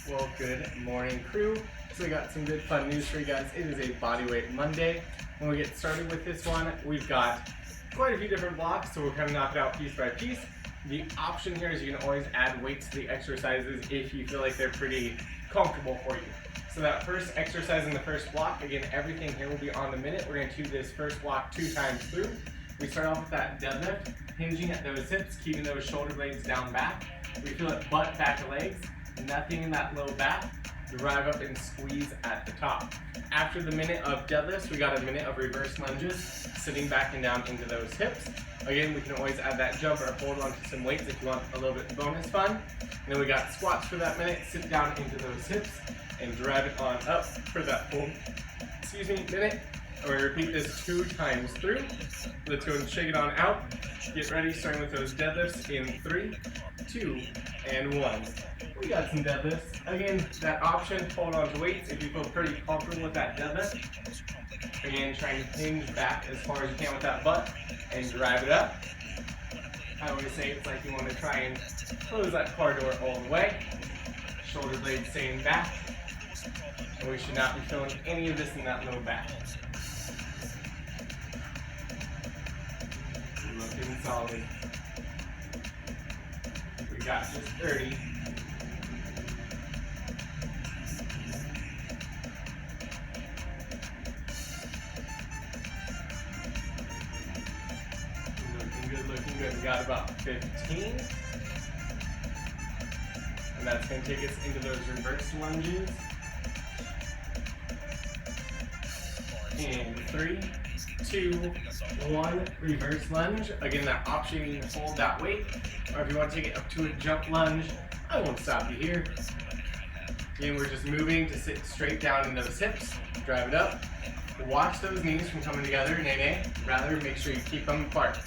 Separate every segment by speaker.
Speaker 1: Well, good morning, crew. So we got some good fun news for you guys. It is a bodyweight Monday. When we get started with this one, we've got quite a few different blocks, so we're kind of knock it out piece by piece. The option here is you can always add weights to the exercises if you feel like they're pretty comfortable for you. So that first exercise in the first block, again, everything here will be on the minute. We're going to do this first block 2 times through. We start off with that deadlift, hinging at those hips, keeping those shoulder blades down back. We feel it butt back of legs, nothing in that low back. Drive up and squeeze at the top. After the minute of deadlifts, we got a minute of reverse lunges, sitting back and down into those hips. Again, we can always add that jump or hold onto some weights if you want a little bit bonus fun. And then we got squats for that minute, sit down into those hips, and drive it on up for that full, minute. And we repeat this 2 times through. Let's go and shake it on out. Get ready, starting with those deadlifts in 3, 2, and 1. We got some deadlifts. Again, that option, hold on to weights if you feel pretty comfortable with that deadlift. Again, trying to hinge back as far as you can with that butt and drive it up. I always say it's like you want to try and close that car door all the way. Shoulder blades staying back. And we should not be feeling any of this in that low back. Looking solid. We got just 30. Looking good. We got about 15. And that's going to take us into those reverse lunges. In 3, 2, 1, reverse lunge. Again, that option, you can hold that weight. Or if you want to take it up to a jump lunge, I won't stop you here. Again, we're just moving to sit straight down in those hips. Drive it up. Watch those knees from coming together, nay. Rather, make sure you keep them apart.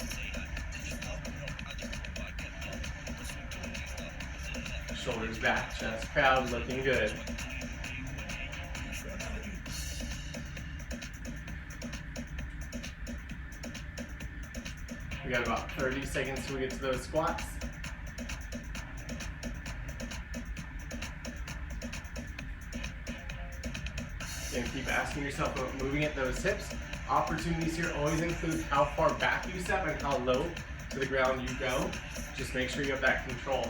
Speaker 1: Shoulders back, chest proud, looking good. We got about 30 seconds till we get to those squats. And keep asking yourself about moving at those hips. Opportunities here always include how far back you step and how low to the ground you go. Just make sure you have that control.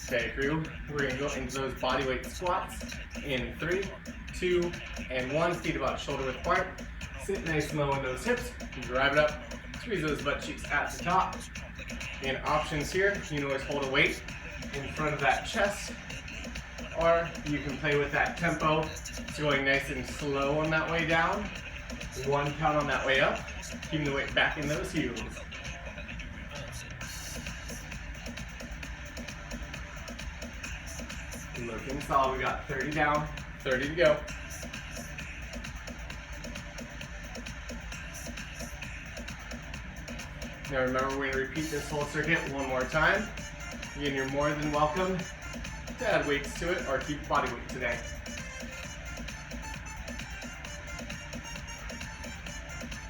Speaker 1: Okay, crew, we're going to go into those bodyweight squats in 3, 2, and 1. Feet about shoulder width apart. Sit nice and low in those hips. Drive it up. Squeeze those butt cheeks at the top. And options here, you can always hold a weight in front of that chest. Or you can play with that tempo. So going nice and slow on that way down. 1 count on that way up. Keeping the weight back in those heels. Looking solid. We got 30 down, 30 to go. Now remember, we're going to repeat this whole circuit one more time. Again, you're more than welcome to add weights to it or keep body weight today.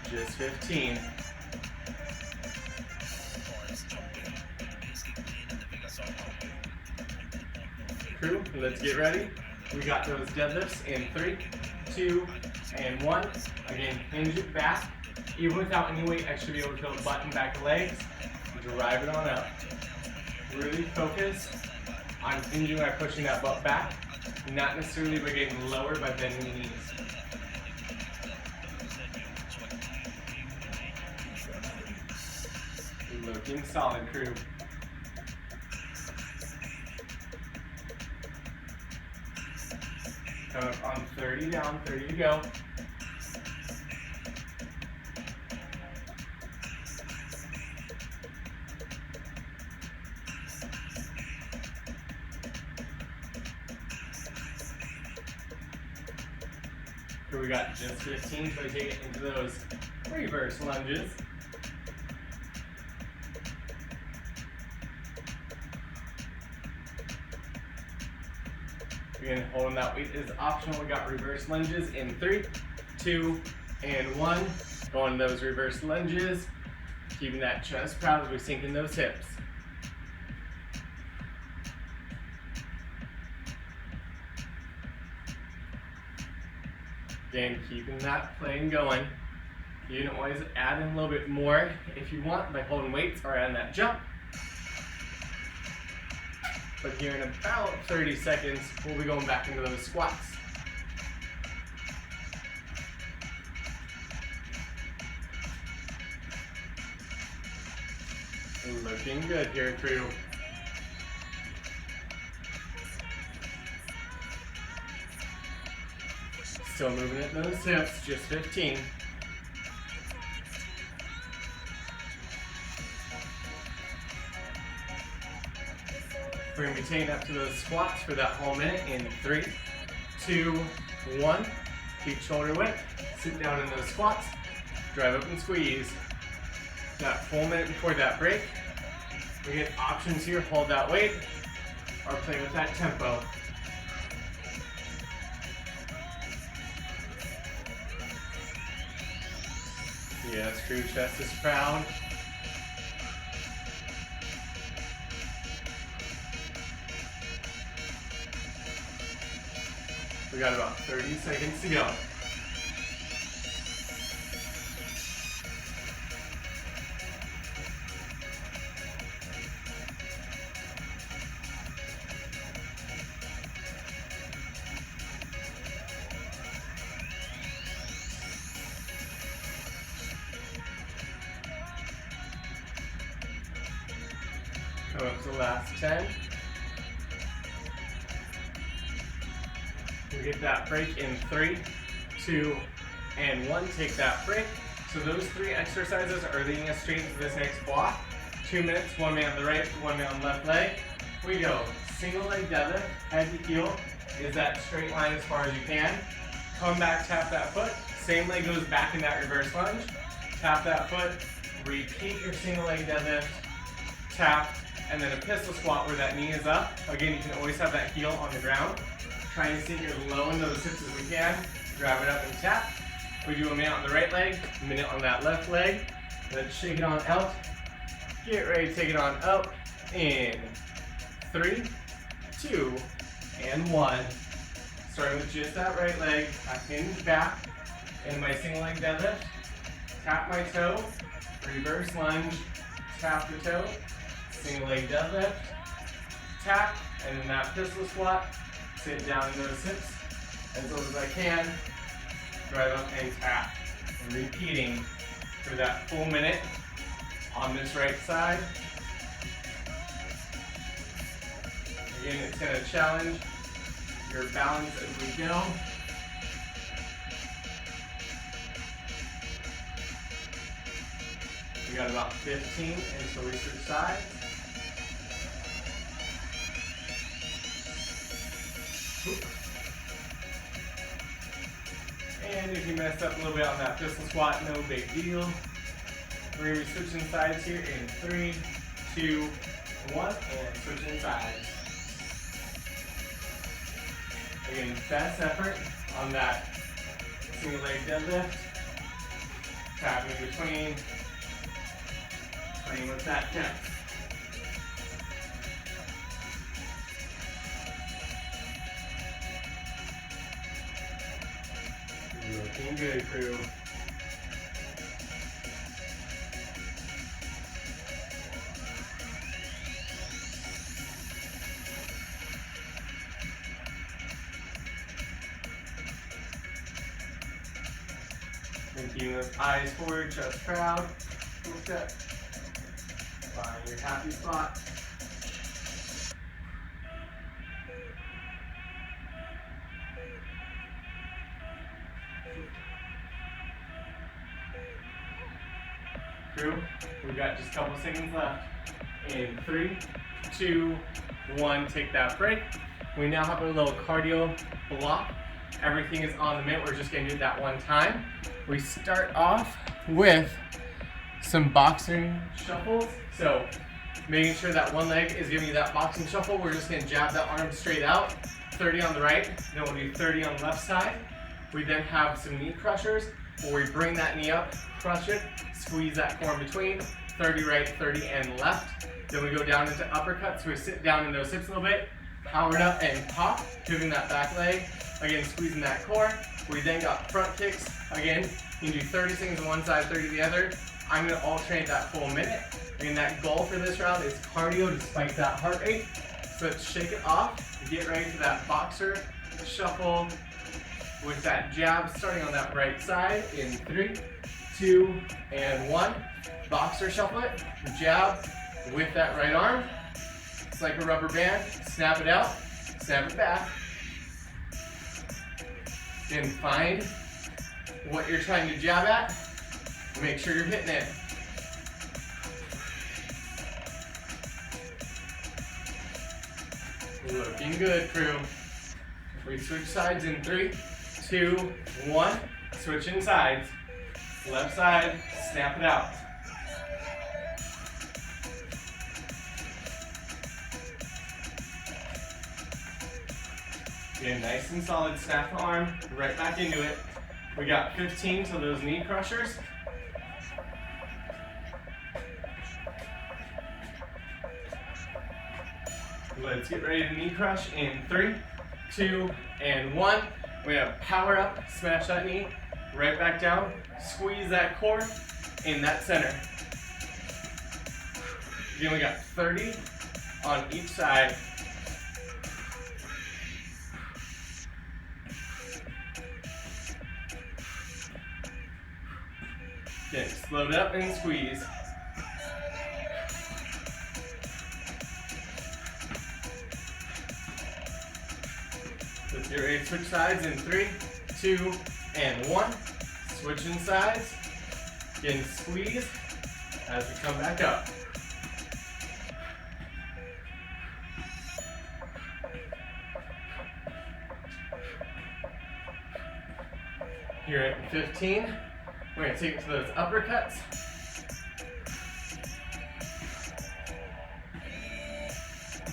Speaker 1: Just 15. Crew, let's get ready. We got those deadlifts in 3, 2, and 1. Again, hinge it back. Even without any weight, I should be able to feel the butt and back of legs. Drive it on up. Really focus on hinging by pushing that butt back, not necessarily by getting lower by bending the knees. Looking solid, crew. Coming up on 30 down, 30 to go. Here we got just 15, so I take it into those reverse lunges. Again, holding that weight is optional. We got reverse lunges in 3, 2, and 1. Going those reverse lunges. Keeping that chest proud as we sink in those hips. Again, keeping that plane going. You can always add in a little bit more if you want by holding weights or adding that jump. But here in about 30 seconds, we'll be going back into those squats. Looking good here, crew. Still moving at those hips, just 15. We're going to be taking up to those squats for that whole minute in 3, 2, 1. Keep shoulder width. Sit down in those squats. Drive up and squeeze. That full minute before that break. We get options here. Hold that weight or play with that tempo. Yes, crew, chest is proud. We got about 30 seconds to go. Come up to the last 10. We get that break in 3, 2, and 1. Take that break. So those 3 exercises are leading us straight into this next block. 2 minutes, 1 man on the right, 1 man on the left leg. We go single leg deadlift, head to heel. Is that straight line as far as you can. Come back, tap that foot. Same leg goes back in that reverse lunge. Tap that foot. Repeat your single leg deadlift. Tap. And then a pistol squat where that knee is up. Again, you can always have that heel on the ground. Try and sink as low in those hips as we can. Grab it up and tap. We do a minute on the right leg, a minute on that left leg. Then shake it on out. Get ready to take it on up. In 3, 2, and 1. Starting with just that right leg. I hinge back. And my single leg deadlift. Tap my toe. Reverse lunge. Tap the toe. Single leg deadlift, tap, and then that pistol squat, sit down in those hips as low as I can, drive up and tap. And repeating for that full minute on this right side. Again, it's going to challenge your balance as we go. We got about 15 until we switch sides. And if you messed up a little bit on that pistol squat, no big deal. We're going to be switching sides here in 3, 2, 1, and switching sides. Again, best effort on that single leg deadlift. Tapping in between, playing with that depth. Looking good, crew. And keeping those eyes forward, chest proud. Full step. Find your happy spot. Crew, we've got just a couple seconds left. In 3, 2, 1, take that break. We now have a little cardio block. Everything is on the minute. We're just going to do that one time. We start off with some boxing shuffles. So making sure that one leg is giving you that boxing shuffle. We're just going to jab that arm straight out. 30 on the right. Then we'll do 30 on the left side. We then have some knee crushers where we bring that knee up, crush it, squeeze that core in between, 30 right, 30 and left. Then we go down into uppercuts, so we sit down in those hips a little bit, power it up and pop, pivoting that back leg, again squeezing that core. We then got front kicks, again, you can do 30 seconds on one side, 30 the other. I'm gonna alternate that full minute. And that goal for this round is cardio to spike that heart rate. So let's shake it off, get ready for that boxer shuffle with that jab starting on that right side in 3, 2, and 1. Boxer shuffle it, jab with that right arm. It's like a rubber band, snap it out, snap it back. Then find what you're trying to jab at, make sure you're hitting it. Looking good, crew. We switch sides in 3, 2, 1. Switching sides. Left side, snap it out. Again, nice and solid, snap the arm, right back into it. We got 15 to those knee crushers. Let's get ready to knee crush in 3, 2, and 1. We're gonna power up, smash that knee, right back down, squeeze that core in that center. Again, we got 30 on each side. Okay, slow it up and squeeze. Let's get ready to switch sides in 3, 2, and 1. Switching sides. Again, squeeze as we come back up. Here at 15, we're going to take it to those uppercuts.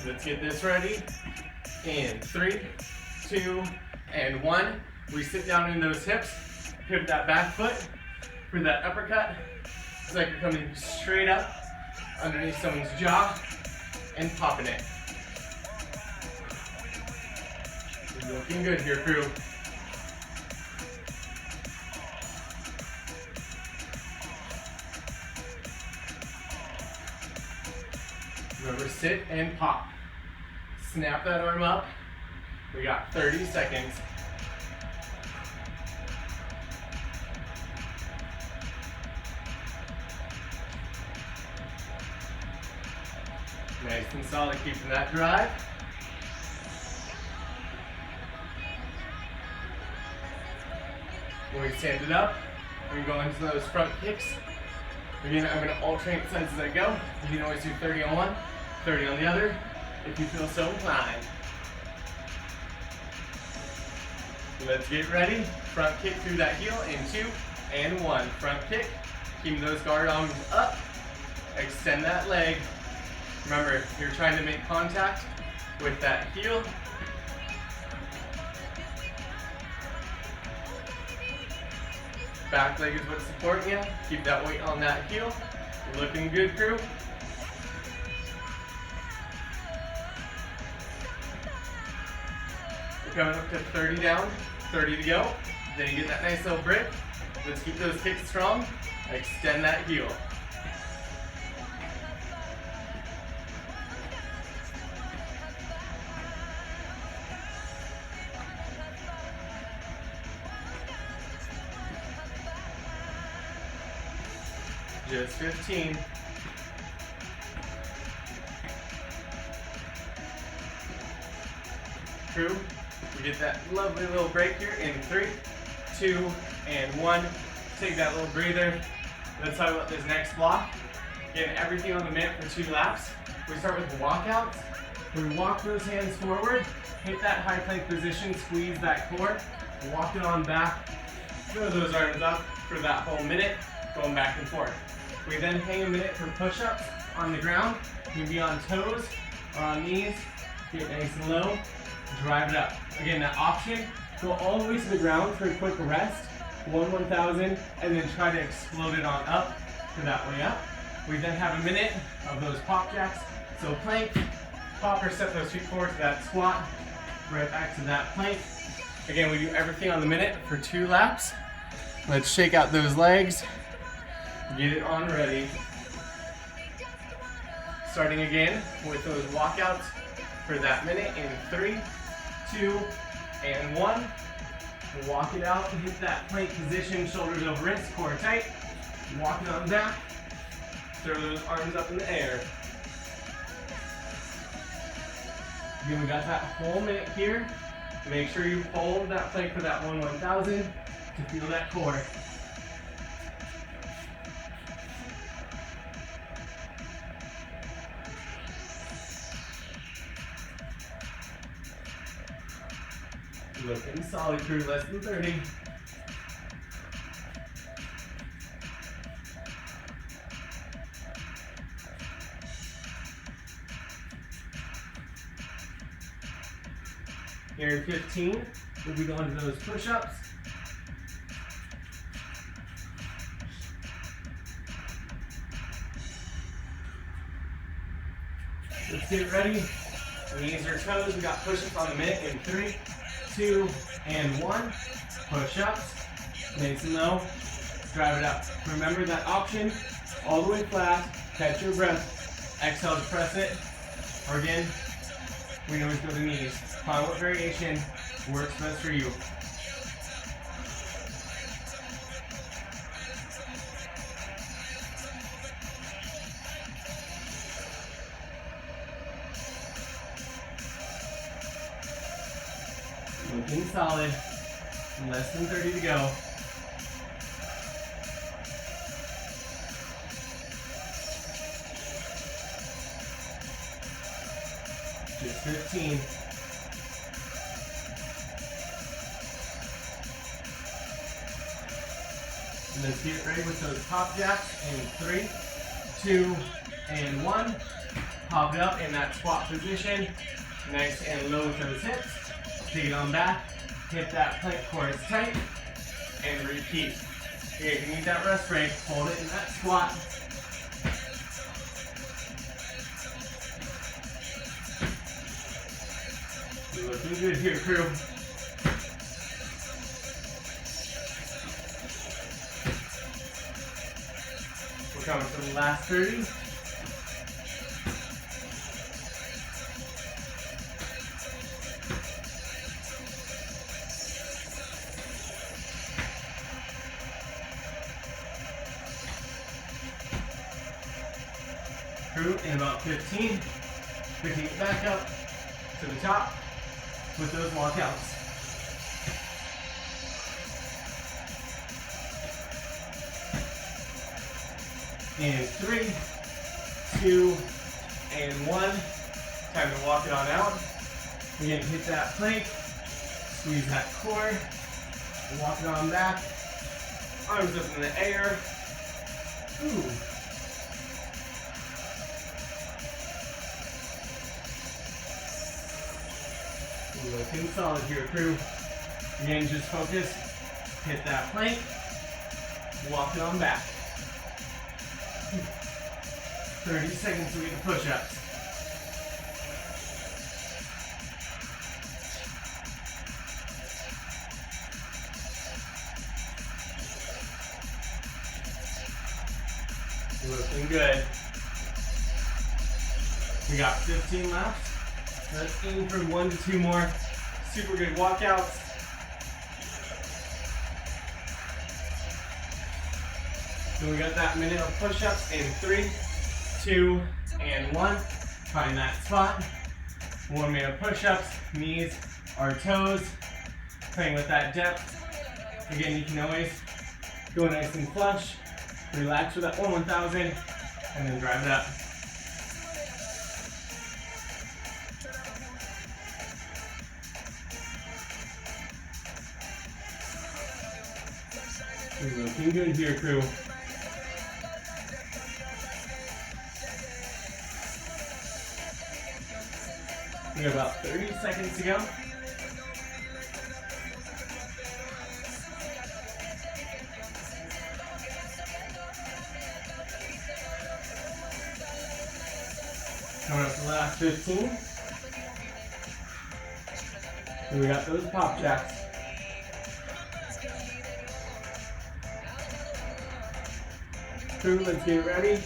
Speaker 1: Let's get this ready. In 3, 2, and 1. We sit down in those hips, pivot that back foot for that uppercut. It's like you're coming straight up underneath someone's jaw and popping it. You're looking good here, crew. Remember, sit and pop. Snap that arm up. We got 30 seconds. Nice and solid, keeping that drive. When we stand it up, we go into those front kicks. Again, I'm going to alternate sides as I go. You can always do 30 on one, 30 on the other, if you feel so inclined. Let's get ready. Front kick through that heel in 2 and 1. Front kick, keeping those guard arms up. Extend that leg. Remember, you're trying to make contact with that heel. Back leg is what's supporting you. Keep that weight on that heel. Looking good, crew. We're coming up to 30 down, 30 to go. Then you get that nice little break. Let's keep those kicks strong. Extend that heel. Just 15. Crew, we get that lovely little break here in 3, 2, and 1. Take that little breather. Let's talk about this next block. Getting everything on the mat for 2 laps. We start with walkouts. We walk those hands forward, hit that high plank position, squeeze that core, walk it on back, throw those arms up for that whole minute, going back and forth. We then hang a minute for push-ups on the ground. You can be on toes or on knees. Get nice and low. Drive it up. Again, that option, go all the way to the ground for a quick rest, one 1,000, and then try to explode it on up to that way up. We then have a minute of those pop jacks. So plank, pop or step those feet forward to that squat, right back to that plank. Again, we do everything on the minute for 2 laps. Let's shake out those legs, get it on ready. Starting again with those walkouts for that minute in 3, 2, and 1. Walk it out and hit that plank position, shoulders over wrists, core tight. Walk it on back. Throw those arms up in the air. Again, we got that whole minute here. Make sure you hold that plank for that 1,000 to feel that core. Looking solid, crew, less than 30. Here in 15, we'll be going to those push-ups. Let's get ready. Knees or toes. We got push-ups on the minute in 3, 2, and 1. Push-ups. Nice and low. Drive it up. Remember that option. All the way flat. Catch your breath. Exhale to press it. Or again, we can always go to knees. Find what variation works best for you. Looking solid. Less than 30 to go. Just 15. Let's get ready with those pop jacks in 3, 2, and 1. Pop it up in that squat position. Nice and low with those hips. Take it on back. Hit that plank core is tight. And repeat. Okay, if you need that rest break, hold it in that squat. You're looking good here, crew. We're coming for the last 30. Crew in about 15. Picking it back up to the top with those walkouts. In 3, 2, and 1. Time to walk it on out. Again, hit that plank, squeeze that core, walk it on back. Arms up in the air. Ooh. Looking solid here, crew. Again, just focus. Hit that plank. Walk it on back. 30 seconds to get the push-ups. Looking good. We got 15 laps. Let's aim for 1 to 2 more super good walkouts. So we got that minute of push-ups in 3, 2, and 1. Find that spot. 1 minute of push-ups, knees or toes. Playing with that depth. Again, you can always go nice and flush. Relax with that 1,000, and then drive it up. We're looking good here, crew. We have about 30 seconds to go. Coming up to the last 15. And we got those pop jacks. Crew, let's get ready.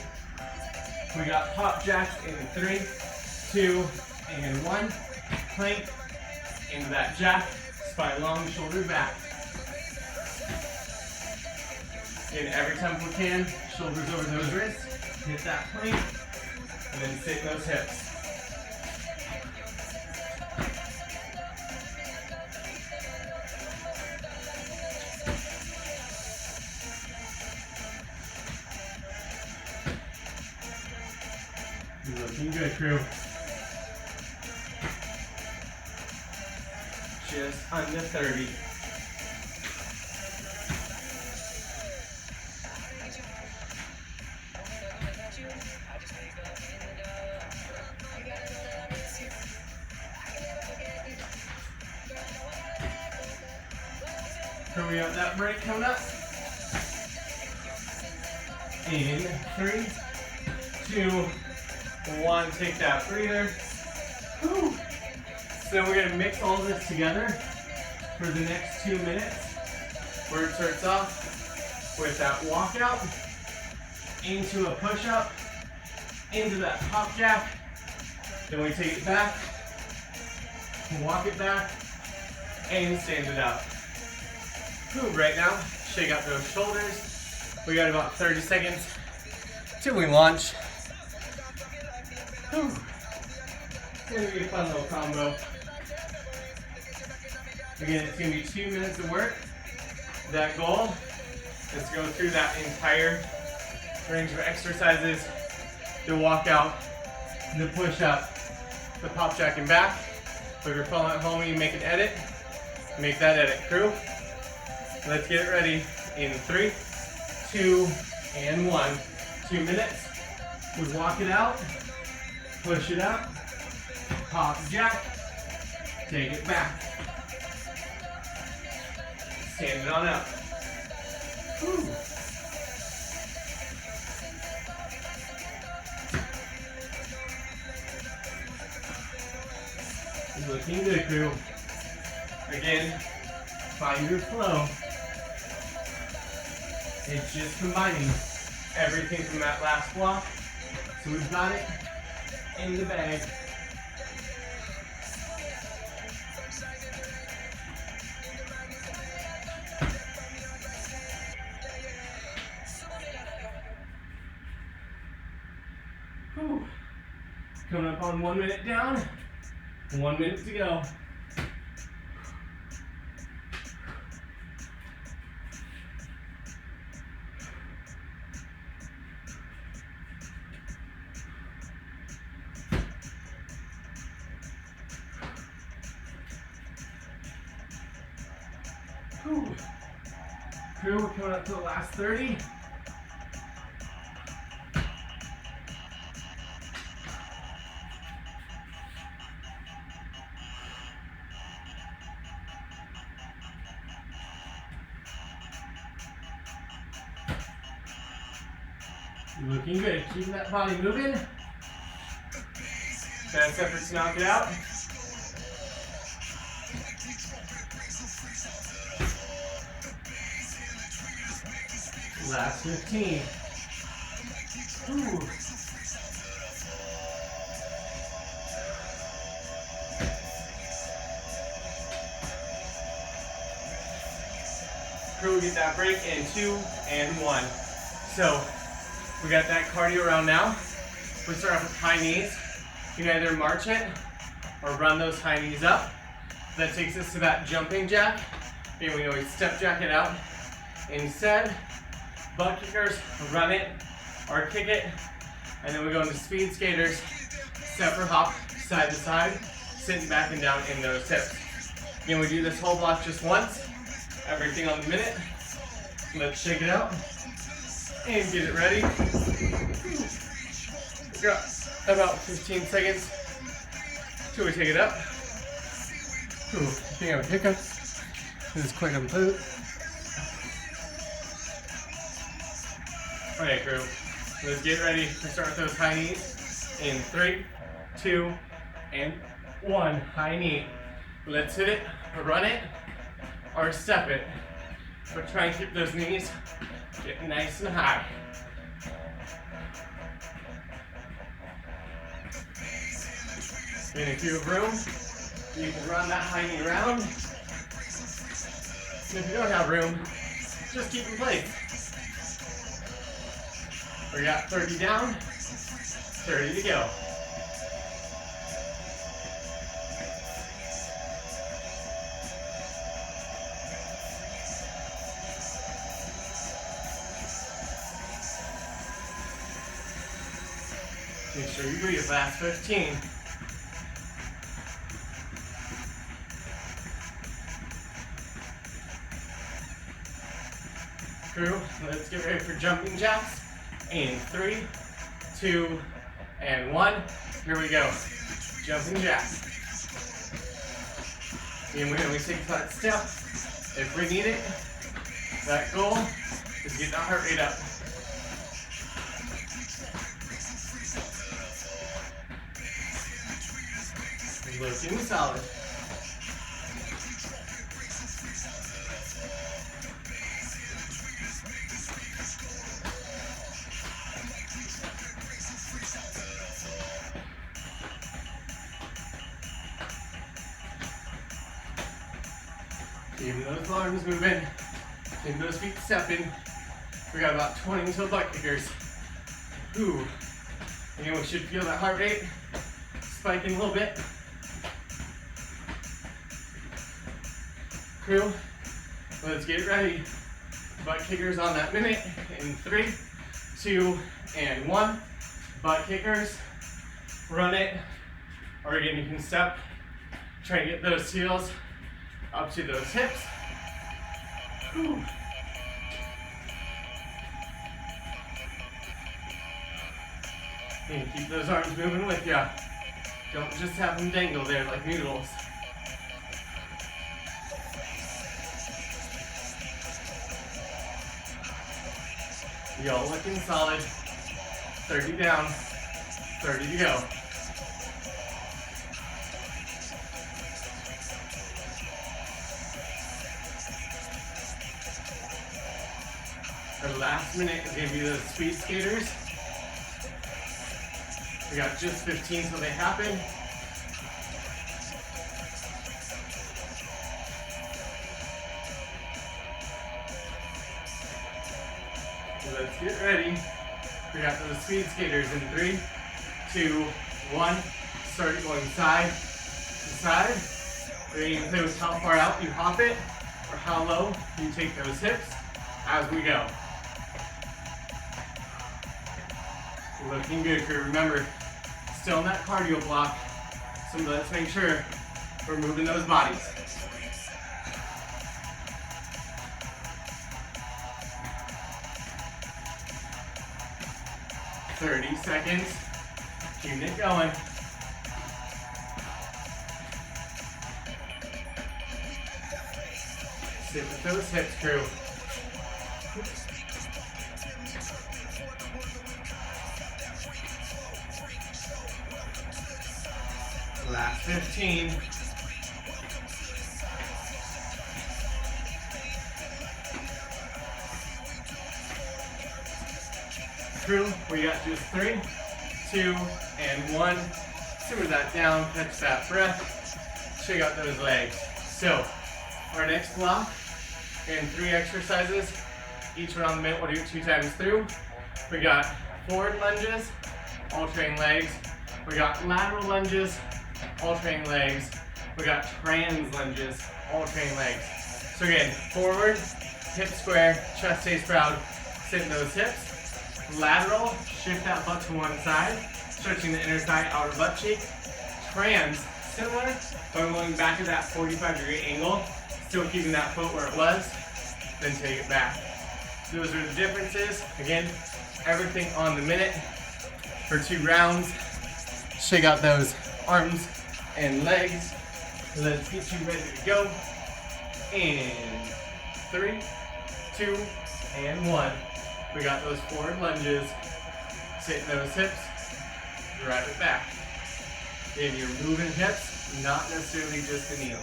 Speaker 1: We got pop jacks in 3, 2, and 1. Plank into that jack. Spine long, shoulder back. In every time we can, shoulders over those wrists. Hit that plank, and then sit those hips. Looking good, crew. Just under 30. So we got that break coming up. In 3, 2, 1. Take that breather. Whew. So we're going to mix all of this together for the next 2 minutes. Where it starts off with that walkout, into a push-up, into that pop jack. Then we take it back, walk it back, and stand it out. Whew. Right now, shake out those shoulders. We got about 30 seconds till we launch. Whew. It's going to be a fun little combo. Again, it's going to be 2 minutes of work. That goal is to go through that entire range of exercises, the walkout, the push-up, the pop jack and back. So if you're following at home and you make an edit, make that edit, crew. Let's get it ready in 3, 2, and 1. 2 minutes. We walk it out, push it up, pop jack, take it back. Stand it on up. Whew. Looking good, crew. Again, find your flow. It's just combining everything from that last block. So we've got it in the bag. Whew. Coming up on 1 minute down, 1 minute to go. Whew. Crew, we're coming up to the last 30. Looking good. Keep that body moving. Best effort to knock it out. Last 15. Ooh. Crew, get that break in 2 and 1. So we got that cardio round now. We start off with high knees. You can either march it or run those high knees up. That takes us to that jumping jack. And we always step jack it out. Instead, butt kickers, run it or kick it. And then we go into speed skaters, step or hop, side to side, sitting back and down in those hips. Again, we do this whole block just once, everything on the minute. Let's shake it out and get it ready. We got about 15 seconds till we take it up. Ooh, I think I have a hiccup. This is quite a boot. Alright, crew. Let's get ready to start with those high knees in 3, 2, and 1. High knee. Let's hit it, run it, or step it. But try and keep those knees getting nice and high. And if you have room, you can run that high knee around. And if you don't have room, just keep in place. We got 30 down, 30 to go. Make sure you breathe, last 15. Crew, let's get ready for jumping jacks. In 3, 2, and 1. Here we go. Jumping jacks. And we always take that step if we need it. That goal is get that heart rate up. Looking solid. Keep those arms moving. Keep those feet stepping. We got about 20 until butt kickers. Ooh. And we should feel that heart rate spiking a little bit. Crew, let's get ready. Butt kickers on that minute in 3, 2, and 1. Butt kickers, run it, or again you can step. Try to get those heels up to those hips. Whew. And keep those arms moving with ya. Don't just have them dangle there like noodles. Y'all looking solid. 30 down, 30 to go. Our last minute is going to be those speed skaters. We got just 15 till they happen. Let's get ready. We got those speed skaters in 3, 2, 1. Start going side to side. We're going to play with how far out you hop it or how low you take those hips as we go. Looking good, crew. Remember, still in that cardio block. So let's make sure we're moving those bodies. 30 seconds. Keep it going. Sit with those hips, crew. Last 15. Crew, we got just 3, 2, and 1. Simmer that down, catch that breath, shake out those legs. So, our next block, in 3 exercises, each one on the minute, we'll do it 2 times through. We got forward lunges, alternating legs. We got lateral lunges, alternating legs. We got trans lunges, alternating legs. So again, forward, hip square, chest stays proud, sit in those hips. Lateral, shift that butt to one side, stretching the inner thigh, outer butt cheek. Trans, similar, but I'm going back to that 45-degree angle, still keeping that foot where it was, then take it back. Those are the differences. Again, everything on the minute for 2 rounds. Shake out those arms and legs. Let's get you ready to go. In 3, 2, and 1. We got those forward lunges. Sit in those hips. Drive it back. Again, you're moving hips, not necessarily just the knees.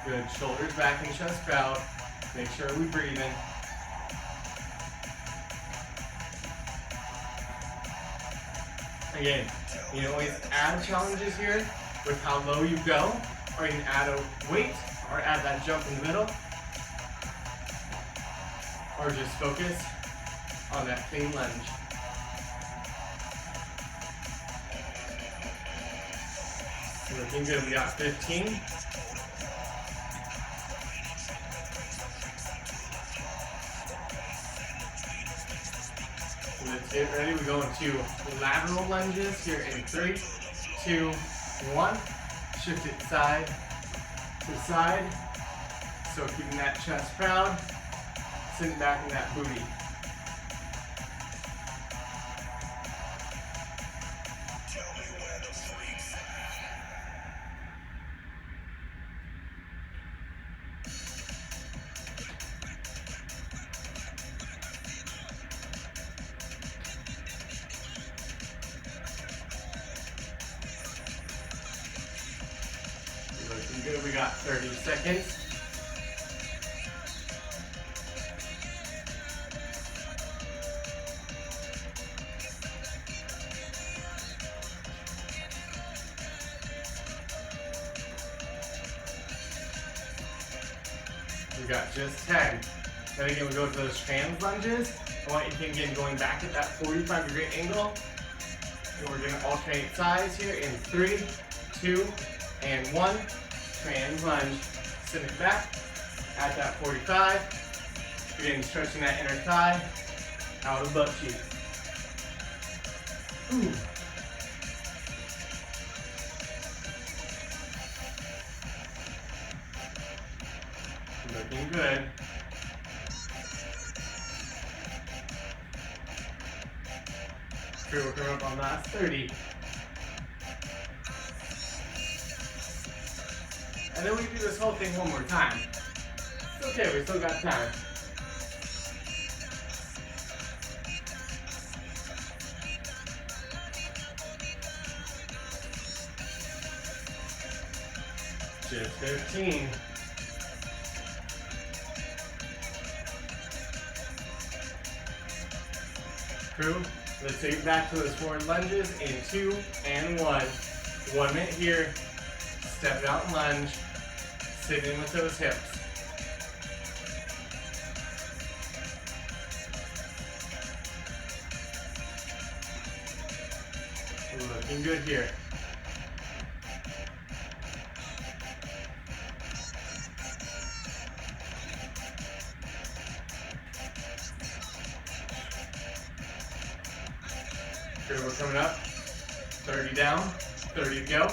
Speaker 1: Good, shoulders back and chest proud. Make sure we breathe in. Again, you can always add challenges here with how low you go, or you can add a weight, or add that jump in the middle, or just focus on that clean lunge. Looking good, we got 15. Let's get ready. We go into lateral lunges here in 3, 2, 1. Shift it side to side. So keeping that chest proud, sitting back in that booty. Looking good, we got 30 seconds. We got just 10. Then again, we go to those trans lunges. I want you again going back at that 45-degree angle. And we're going to alternate sides here in 3, 2, and 1. Trans lunge. Send it back at that 45. Again, stretching that inner thigh out of butt cheek. Ooh. Looking good. Okay, we're coming up on last 30. And then we do this whole thing one more time. It's okay, we still got time. Just 15. Crew, let's take it back to those forward lunges in 2 and 1. 1 minute here. Step it out and lunge. Sit in with those hips. Looking good here. Okay, we're coming up. 30 down, 30 to go.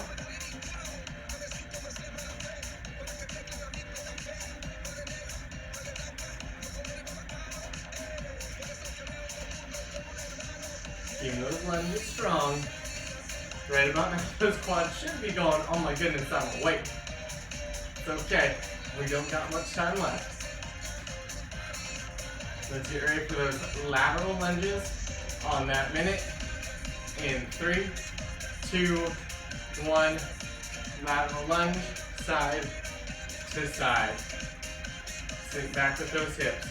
Speaker 1: Keeping those lunges strong. Right about now, those quads should be going, oh my goodness, I'm awake. It's okay, we don't got much time left. Let's get ready for those lateral lunges on that minute. In 3, 2, 1, lateral lunge, side to side. Sink back with those hips.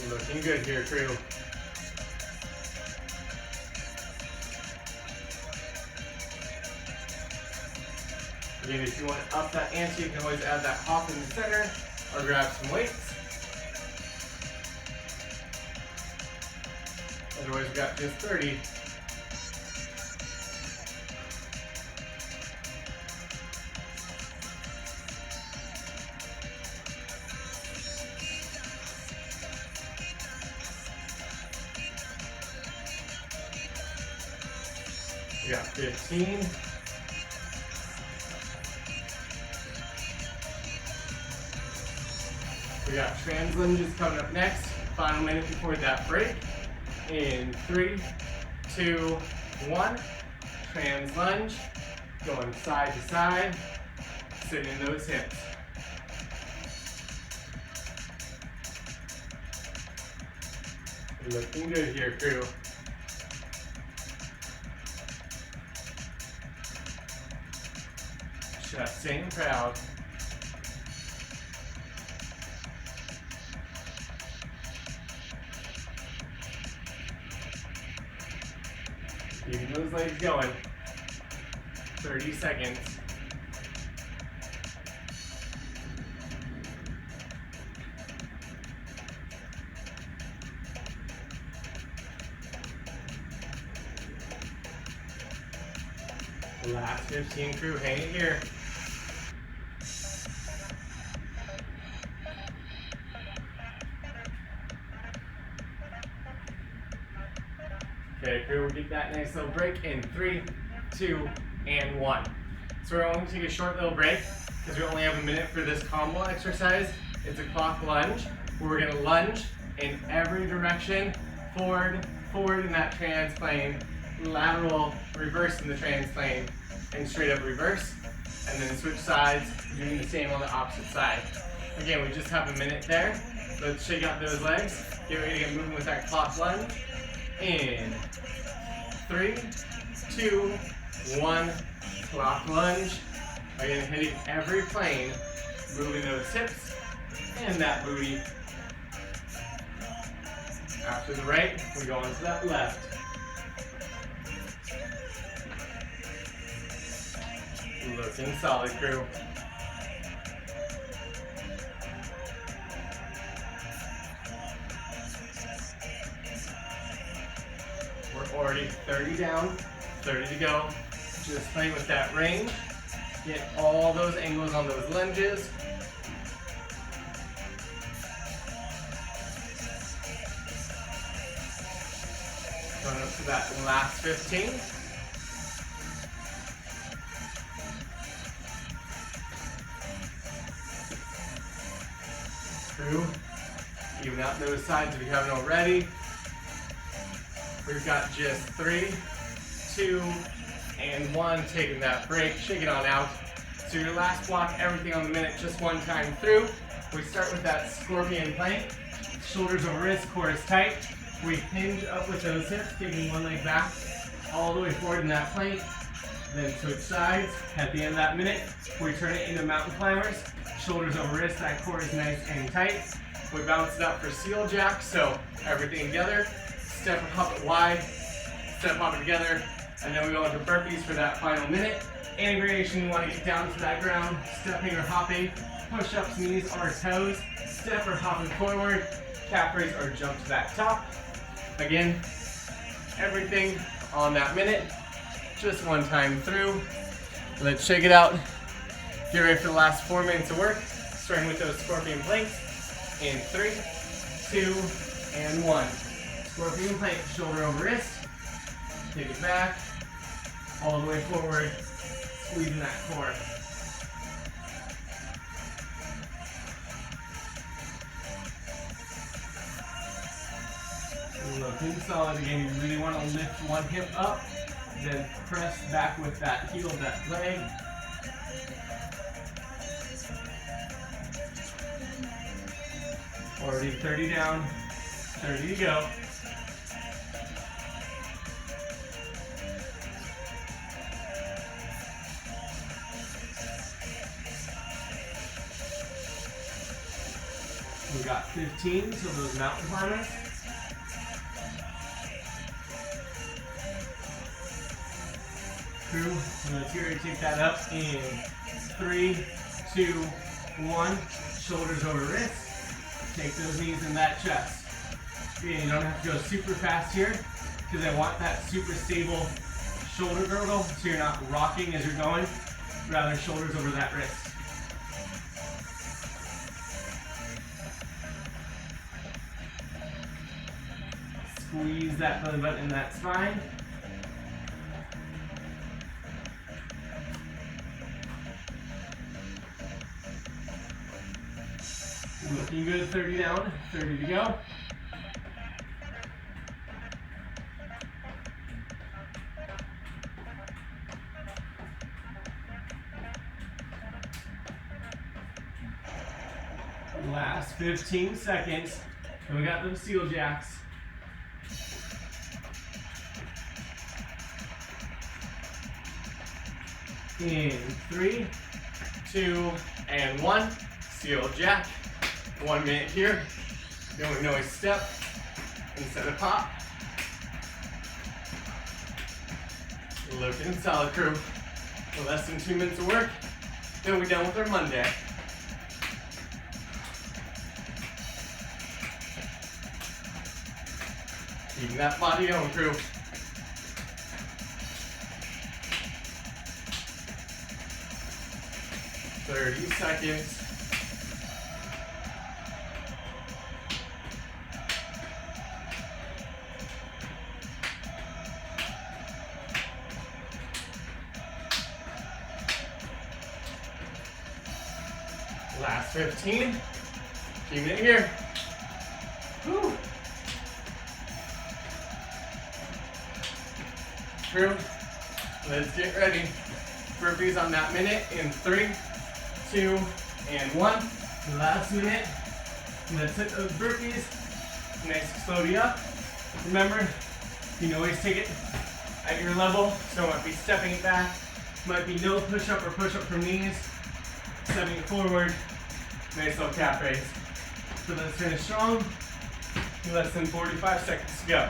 Speaker 1: Looking good here, crew. Again, if you want to up that ante, you can always add that hop in the center or grab some weights. Otherwise, we got just 30. We got 15. We got trans lunges coming up next. Final minute before that break. In 3, 2, 1. Trans lunge. Going side to side. Sit in those hips. Looking good here, crew. Chest staying proud. Keeping those legs going. 30 seconds. Last 15, crew, hang it here. Okay, crew, we'll get that nice little break in 3, 2, and 1. So we're only going to take a short little break because we only have a minute for this combo exercise. It's a clock lunge where we're going to lunge in every direction, forward in that trans plane, lateral, reverse in the trans plane, and straight up reverse, and then switch sides, doing the same on the opposite side. Again, we just have a minute there. Let's shake out those legs. Get ready to get moving with that clock lunge. In 3, 2, 1, clock lunge. Again, hitting every plane, moving those hips and that booty. After the right, we go into that left. Looking solid, crew. We're already 30 down, 30 to go. Just playing with that range. Get all those angles on those lunges. Going up to that last 15. Crew, even out those sides if you haven't already. We've got just 3, 2, and 1. Taking that break, shake it on out. So your last block, everything on the minute, just one time through. We start with that scorpion plank. Shoulders over wrists, core is tight. We hinge up with those hips, taking one leg back, all the way forward in that plank. Then switch sides. At the end of that minute, we turn it into mountain climbers. Shoulders over wrists, that core is nice and tight. We bounce it up for seal jack, so everything together. Step or hop it wide, step hop it together, and then we go into burpees for that final minute. Any variation you want to get down to that ground, stepping or hopping, push-ups, knees or toes, step or hopping forward, calf raise or jump to that top. Again, everything on that minute, just one time through. Let's shake it out. Get ready for the last 4 minutes of work, starting with those scorpion planks in 3, 2, and 1. Scorpion plank, shoulder over wrist, take it back, all the way forward, squeezing that core. Looking solid. Again, you really want to lift one hip up, then press back with that heel of that leg. Already 30 down, 30 to go. We got 15, so those mountain climbers. Crew, let's get ready to take that up in 3, 2, 1. Shoulders over wrists. Take those knees in that chest. Again, you don't have to go super fast here because I want that super stable shoulder girdle so you're not rocking as you're going. Rather, shoulders over that wrist. Squeeze that belly button in that spine. Looking good, 30 down, 30 to go. Last 15 seconds, and we got those seal jacks. In 3, 2, and 1. Seal jack. 1 minute here. Then we noise step instead of pop. Looking solid, crew. Less than 2 minutes of work. Then we're done with our Monday. Keeping that body going, crew. "30 seconds. Last 15. Keeping it here. Woo. Crew, let's get ready. Burpees on that minute in 3, 2, and 1. Last minute. Let's hit those burpees. Nice and slowly up. Remember, you can always take it at your level. So it might be stepping it back. Might be no push-up or push-up from knees. Stepping it forward. Nice little calf raise. So let's finish strong. Less than 45 seconds to go.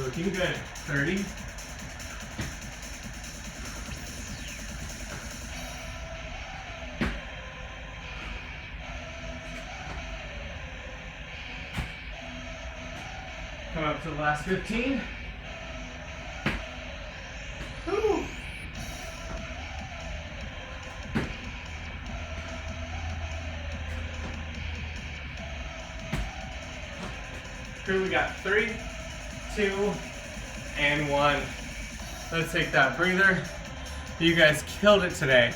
Speaker 1: Looking good. 30. Come up to the last 15. Woo. Here we got 3, 2, and 1. Let's take that breather. You guys killed it today.